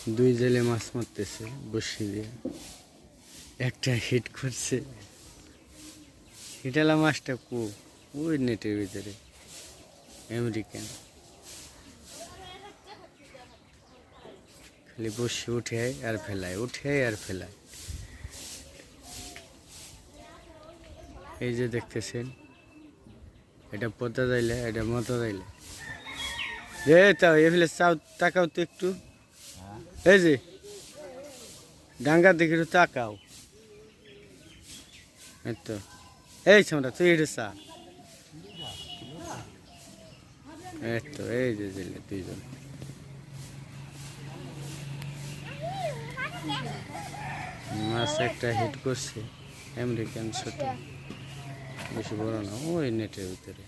দুই জেলে মাছ মারতেছে বসি দিয়ে, একটা হিট করছে। হিটালা মাছটা ওই নেটের ভিতরে আমেরিকান। খালি বসে উঠে আর ফেলায়, উঠে আর ফেলায়। এই যে দেখতেছেন, এটা পোতা যাইলে, এটা মতো যাইলে রে তাও এ ফেলে চাও, তাকাও তো একটু। এই যে ডাঙ্গার দিকে একটু তাকাও। এই তো, এই ছামটা তুই এটা চা। এই তো, এই যে জেলে দুইজন। মাছ একটা হিট করছে আমেরিকান ছোট, বেশি বড় না, ওই নেটের ভিতরে।